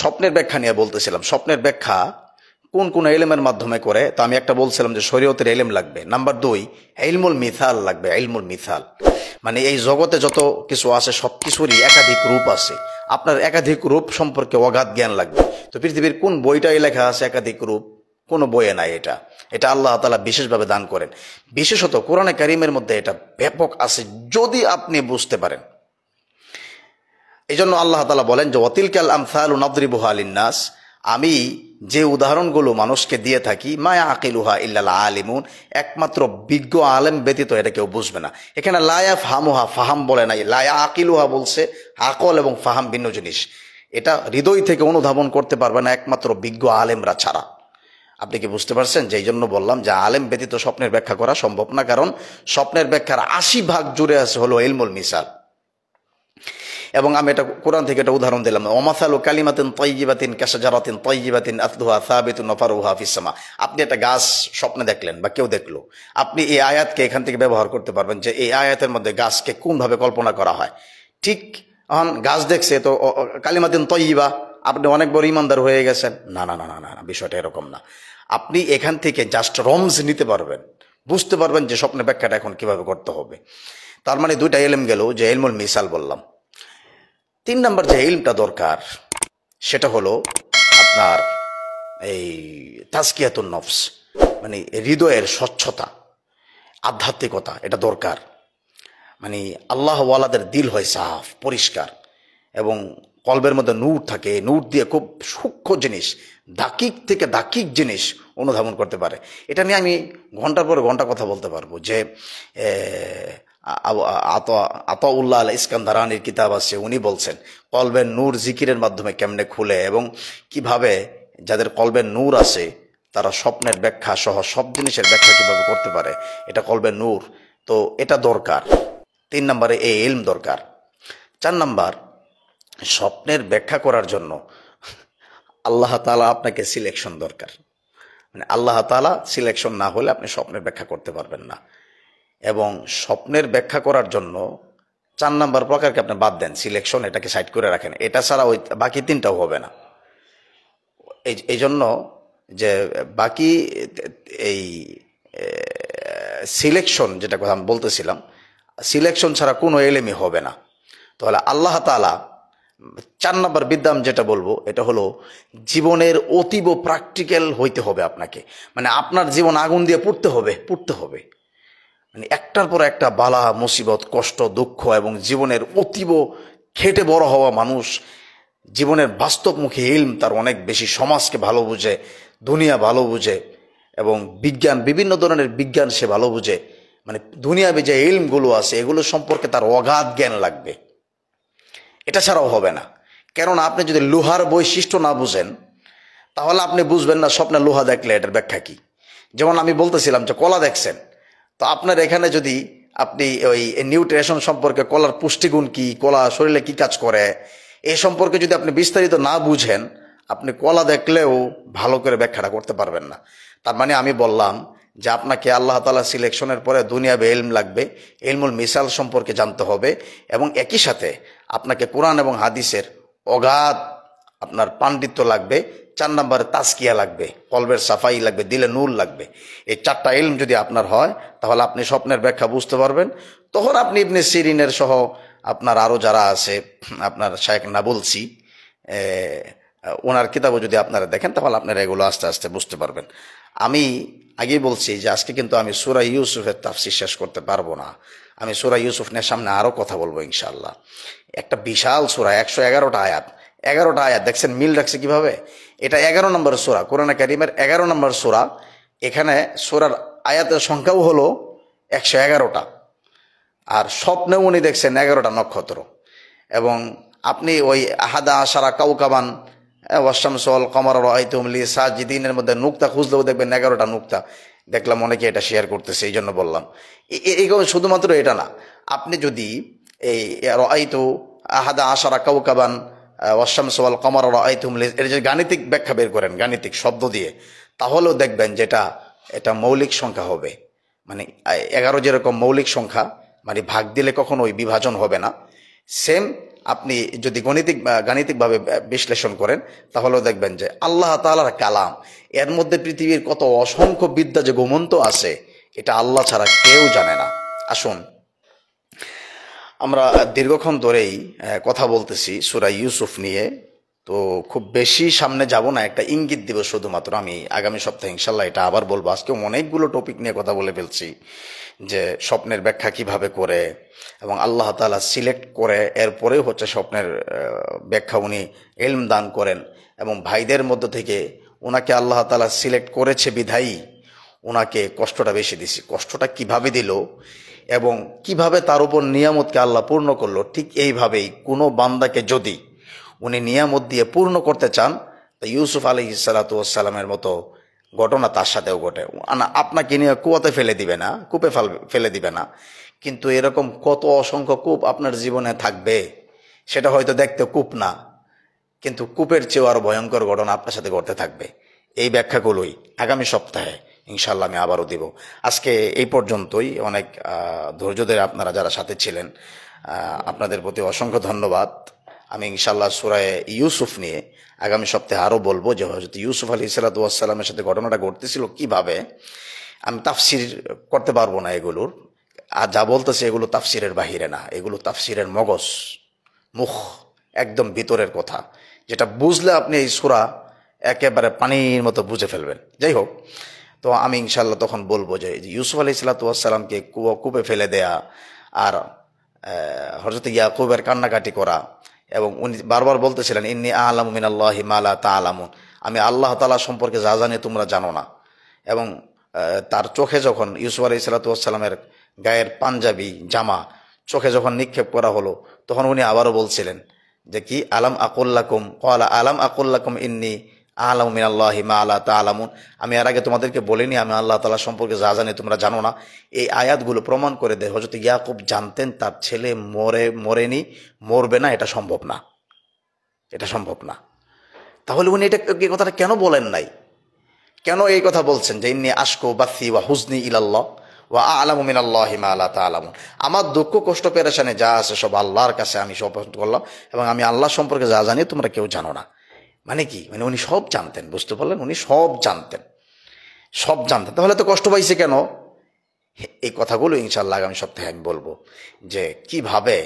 স্বপ্নের ব্যাখ্যা নিয়ে বলতেছিলাম। স্বপ্নের ব্যাখ্যা কোন কোন এলেমের মাধ্যমে করে, তো আমি একটা বলছিলাম যে শরীয়তের এলেম লাগবে। নাম্বার 2, ইলমুল মিসাল লাগবে। ইলমুল মিসাল মানে এই জগতে যত কিছু আছে সব কিছুরই একাধিক রূপ আছে, আপনার একাধিক রূপ সম্পর্কে অগাধ জ্ঞান লাগবে। তো পৃথিবীর কোন বইটাই লেখা আছে একাধিক রূপ? কোনো বইয়ে নাই। এটা এটা আল্লাহ তাআলা বিশেষভাবে দান করেন। বিশেষত কোরআনে কারিমের মধ্যে এটা ব্যাপক আছে, যদি আপনি বুঝতে পারেন। এই জন্য আল্লাহ তাআলা বলেন যে ওয়াতিলকাল আমসালু নাদরিবুহা লিন্নাস, আমি যে উদাহরণগুলো মানুষকে দিয়ে থাকি, মা ইয়াকিলুহা ইল্লাল আলিমুন, একমাত্র বিজ্ঞ আলেম ব্যতীত এটা কেউ বুঝবে না। এখানে লা ইয়াফহামুহা, ফাহাম বলে নাই, লা ইয়াকিলুহা বলছে। আকল এবং ফাহাম ভিন্ন জিনিস। এটা হৃদয় থেকে অনুধাবন করতে পারবে না একমাত্র বিজ্ঞ আলেমরা ছাড়া। আপনি কি বুঝতে পারছেন? যে এই জন্য বললাম যে আলেম ব্যতীত স্বপ্নের ব্যাখ্যা করা সম্ভব না, কারণ স্বপ্নের ব্যাখ্যার 80% জুড়ে আছে হলো ইলমুল মিসাল। এবং আমি এটা কোরআন থেকে একটা উদাহরণ দিলাম, ওমাসালু কালিমাতিন তাইয়্যিবাতিন কাশাজারাতিন তাইয়্যিবাতিন আসলুহা সাবিতুন ওয়া ফারউহা ফিস সামা। আপনি একটা গাছ স্বপ্নে দেখলেন বা কেউ দেখলো, আপনি এই আয়াতকে এখান থেকে ব্যবহার করতে পারবেন যে এই আয়াতের মধ্যে গাছকে কোনভাবে কল্পনা করা হয়। ঠিক এখন গাছ দেখছে তো কালিমাতিন তাইয়্যিবা, আপনি অনেক বড় ইমানদার হয়ে গেছেন? না না না না না, বিষয়টা এরকম না। আপনি এখান থেকে জাস্ট রমজ নিতে পারবেন, বুঝতে পারবেন যে স্বপ্নের ব্যাখ্যাটা এখন কিভাবে করতে হবে। তার মানে দুইটা এলেম গেল, যে ইলমুল মিসাল বললাম। 3 নম্বর যে ইলমটা দরকার সেটা হলো আপনার এই তাজকিয়াতুন নফস, মানে হৃদয়ের স্বচ্ছতা, আধ্যাত্মিকতা। এটা দরকার। মানে আল্লাহ ওয়ালাদের দিল হয় সাফ, পরিষ্কার, এবং কলবের মধ্যে নূর থাকে। নূর দিয়ে খুব সূক্ষ্ম জিনিস, দাকিক থেকে দাকিক জিনিস অনুধাবন করতে পারে। এটা নিয়ে আমি ঘন্টার পর ঘন্টা কথা বলতে পারবো। যে আতাউল্লাহ আল ইস্কান্দারানির কিতাব আছে, উনি বলছেন কলবের নূর জিকিরের মাধ্যমে কেমনে খুলে, এবং কিভাবে যাদের কলবের নূর আছে তারা স্বপ্নের ব্যাখ্যা সহ সব জিনিসের ব্যাখ্যা কিভাবে করতে পারে। এটা কলবের নূর। তো এটা দরকার। 3 নম্বরে এই ইলম দরকার। 4 নম্বর, স্বপ্নের ব্যাখ্যা করার জন্য আল্লাহ তাআলা আপনাকে সিলেকশন দরকার। মানে আল্লাহ তাআলা সিলেকশন না হলে আপনি স্বপ্নের ব্যাখ্যা করতে পারবেন না। এবং স্বপ্নের ব্যাখ্যা করার জন্য 4 নম্বর প্রকারকে আপনি বাদ দেন, সিলেকশন, এটাকে সাইড করে রাখেন। এটা ছাড়া ওই বাকি 3টাও হবে না। এই জন্য যে বাকি এই সিলেকশন, যেটা কথা আমি বলতেছিলাম, সিলেকশন ছাড়া কোনো এলেমই হবে না। তাহলে আল্লাহ তাআলা 4 নম্বর বিদ্যা যেটা বলবো, এটা হলো জীবনের অতীব প্র্যাকটিক্যাল হইতে হবে আপনাকে। মানে আপনার জীবন আগুন দিয়ে পুড়তে হবে। মানে একটার পর একটা বালা মুসিবত, কষ্ট, দুঃখ এবং জীবনের অতীব খেটে বড় হওয়া মানুষ, জীবনের বাস্তবমুখী ইলম তার অনেক বেশি, সমাজকে ভালো বুঝে, দুনিয়া ভালো বুঝে, এবং বিজ্ঞান, বিভিন্ন ধরনের বিজ্ঞান সে ভালো বুঝে। মানে দুনিয়াবি যে ইলমগুলো আছে এগুলো সম্পর্কে তার অগাধ জ্ঞান লাগবে। এটা ছাড়াও হবে না। কেননা আপনি যদি লোহার বৈশিষ্ট্য না বুঝেন তাহলে আপনি বুঝবেন না স্বপ্নে লোহা দেখলে এটার ব্যাখ্যা কি। যেমন আমি বলতেছিলাম যে কলা দেখছেন, তো আপনার এখানে যদি আপনি ওই নিউট্রিশন সম্পর্কে, কলার পুষ্টিগুণ কি, কলা শরীরে কি কাজ করে, এই সম্পর্কে যদি আপনি বিস্তারিত না বুঝেন, আপনি কলা দেখলেও ভালো করে ব্যাখ্যাটা করতে পারবেন না। তার মানে আমি বললাম যে আপনাকে আল্লাহ তাআলা সিলেকশনের পরে দুনিয়াবি ইলম লাগবে, ইলমুল মিসাল সম্পর্কে জানতে হবে, এবং একই সাথে আপনাকে কোরআন এবং হাদিসের অগাধ আপনার পাণ্ডিত্য লাগবে। 4 নম্বরে তাজকিয়া লাগবে, কলবের সাফাই লাগবে, দিলে নূর লাগবে। এই 4টা ইলম যদি আপনার হয় তাহলে আপনি স্বপ্নের ব্যাখ্যা বুঝতে পারবেন। তখন আপনি ইবনে সিরিনের সহ আপনার আরও যারা আছে, আপনার শায়েখ নাবলসি, ওনার কিতাবও যদি আপনারা দেখেন তাহলে আপনারা এগুলো আস্তে আস্তে বুঝতে পারবেন। আমি আগেই বলছি যে আজকে কিন্তু আমি সূরা ইউসুফের তাফসীর শেষ করতে পারবো না। আমি সূরা ইউসুফ নিয়ে সামনে আরও কথা বলবো ইনশাআল্লাহ। একটা বিশাল সূরা, 111টা আয়াত। 11টা আয়াত দেখছেন মিল রাখছে কিভাবে? এটা 11 নম্বর সূরা, কোরআনে কারীমের 11 নম্বর সূরা। এখানে সূরার আয়াতের সংখ্যাও হলো 111টা। আর স্বপ্নেও উনি দেখছেন 11টা নক্ষত্র। এবং আপনি ওই আহাদা আশারা কাউকাবান ওয়াশামস ওয়াল কমার রাআইতুহুম লি সাজিদিনের মধ্যে নুকতা খুঁজলেও দেখবেন 11টা নুকতা। দেখলাম অনেকে এটা শেয়ার করতেছে, এই জন্য বললাম। এইভাবে শুধুমাত্র এটা না, আপনি যদি এই রাআইতু আহাদা আশারা কাউকাবান ওয়াশামস ওয়াল কমার রাআইতুহুম লি, এর যে গাণিতিক ব্যাখ্যা বের করেন গাণিতিক শব্দ দিয়ে, তাহলেও দেখবেন যেটা এটা মৌলিক সংখ্যা হবে। মানে 11 যেরকম মৌলিক সংখ্যা, মানে ভাগ দিলে কখনো ওই বিভাজন হবে না, সেম আপনি যদি গাণিতিকভাবে বিশ্লেষণ করেন তাহলেও দেখবেন যে আল্লাহ তাআলার কালাম, এর মধ্যে পৃথিবীর কত অসংখ্য বিদ্যা যে ঘুমন্ত আছে, এটা আল্লাহ ছাড়া কেউ জানে না। আসুন, আমরা দীর্ঘক্ষণ ধরেই কথা বলতেছি সূরা ইউসুফ নিয়ে, তো খুব বেশি সামনে যাব না, একটা ইঙ্গিত দিব শুধুমাত্র। আমি আগামী সপ্তাহে ইনশাল্লাহ এটা আবার বলবো। আজকে অনেকগুলো টপিক নিয়ে কথা বলে ফেলছি, যে স্বপ্নের ব্যাখ্যা কিভাবে করে, এবং আল্লাহ তাআলা সিলেক্ট করে এরপরেও হচ্ছে স্বপ্নের ব্যাখ্যা উনি ইলম দান করেন, এবং ভাইদের মধ্য থেকে ওনাকে আল্লাহ তাআলা সিলেক্ট করেছে বিধায়ী ওনাকে কষ্টটা বেশি দিছি। কষ্টটা কিভাবে দিল এবং কিভাবে তার উপর নিয়ামতকে আল্লাহ পূর্ণ করলো, ঠিক এইভাবেই কোনো বান্দাকে যদি উনি নিয়ামত দিয়ে পূর্ণ করতে চান, তো ইউসুফ আলাইহিস সালাতু ওয়াস সালামের মতো ঘটনা তার সাথেও ঘটে। আপনাকে নিয়ে কুয়াতে ফেলে দিবে না, কূপে ফেলে দিবে না, কিন্তু এরকম কত অসংখ্য কূপ আপনার জীবনে থাকবে, সেটা হয়তো দেখতে কূপ না, কিন্তু কূপের চেয়েও আরো ভয়ঙ্কর ঘটনা আপনার সাথে ঘটতে থাকবে। এই ব্যাখ্যাগুলোই আগামী সপ্তাহে ইনশাল্লাহ আমি আবারও দিব। আজকে এই পর্যন্তই। অনেক ধৈর্য ধরে আপনারা যারা সাথে ছিলেন, আপনাদের প্রতি অসংখ্য ধন্যবাদ। আমি ইনশাল্লাহ সূরা ইউসুফ নিয়ে আগামী সপ্তাহে আরও বলবো, যে হযরত ইউসুফ আলাইহিস সালাতু ওয়াস সালামের সাথে ঘটনাটা ঘটতেছিল কিভাবে। আমি তাফসির করতে পারবো না এগুলোর, আর যা বলতেছে এগুলো তাফসিরের বাহিরে না, এগুলো তাফসিরের মুখ, একদম ভিতরের কথা, যেটা বুঝলে আপনি এই সূরা একেবারে পানির মতো বুঝে ফেলবেন। যাই হোক, তো আমি ইনশাল্লাহ তখন বলবো যে ইউসুফ আলাইহিস সালাতু ওয়াস সালামকে কূপে ফেলে দেয়া, আর হযরত ইয়াকুবের কান্নাকাটি করা, এবং উনি বারবার বলতেছিলেন ইন্নী আ'লামু মিনাল্লাহি মা লা তা'লামুন, আমি আল্লাহ তাআলা সম্পর্কে যা জানি তোমরা জানো না। এবং তার চোখে যখন ইউসুফ আলাইহিস সালাতু ওয়াস সালামের গায়ের পাঞ্জাবি জামা চোখে যখন নিক্ষেপ করা হলো, তখন উনি আবারও বলছিলেন যে কি আলাম আকুল লাকুম, ক্বালা আলাম আকুল লাকুম ইন্নী আ'লামু মিনাল্লাহি মা লা তা'লামুন, আমি এর আগে তোমাদেরকে বলিনি আমি আল্লাহ তাআলা সম্পর্কে যা জানি তোমরা জানো না। এই আয়াতগুলো প্রমাণ করে দেয় হযরত ইয়াকুব জানতেন তার ছেলে মরেনি, মরবে না, এটা সম্ভব না, এটা সম্ভব না। তাহলে উনি এই কথাটা কেন বলেন নাই? কেন এই কথা বলছেন যে ইন্নী আশকু বাসি ওয়া হুজনি ইলাল্লাহ ওয়া আ'লামু মিনাল্লাহি মা লা তা'লামুন, আমার দুঃখ কষ্ট পেরেশানি যা আছে সব আল্লাহর কাছে আমি সমর্পণ করলাম, এবং আমি আল্লাহ সম্পর্কে যা জানি তোমরা কেউ জানো না। মানে কি? মানে উনি সব জানতেন, বুঝতে পারলেন? উনি সব জানতেন, সব জানতেন। তাহলে তো কষ্ট পাইছে কেন? এই কথাগুলো ইনশাআল্লাহ আগামী সপ্তাহে আমি বলবো, যে কিভাবে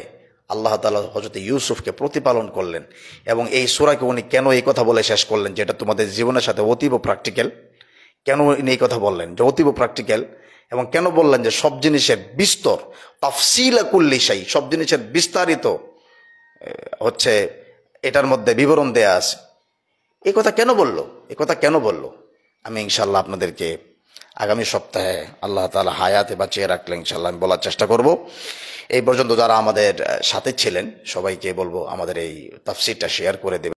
আল্লাহ তাআলা হযরত ইউসুফকে প্রতিপালন করলেন, এবং এই সূরাকে উনি কেন এই কথা বলে শেষ করলেন, যেটা তোমাদের জীবনের সাথে অতীব প্র্যাকটিক্যাল। কেন উনি এই কথা বললেন যে অতীব প্র্যাকটিক্যাল, এবং কেন বললেন যে সব জিনিসের বিস্তর, তাফসীলা কুল্লি শাই, সব জিনিসের বিস্তারিত হচ্ছে এটার মধ্যে বিবরণ দেয়া আছে। এই কথা কেন বললো? এই কথা কেন বললো? আমি ইনশাল্লাহ আপনাদেরকে আগামী সপ্তাহে আল্লাহ তাআলা হায়াতে বাঁচিয়ে রাখলে ইনশাল্লাহ আমি বলার চেষ্টা করব। এই পর্যন্ত যারা আমাদের সাথে ছিলেন সবাইকে বলবো আমাদের এই তাফসীরটা শেয়ার করে দেবেন।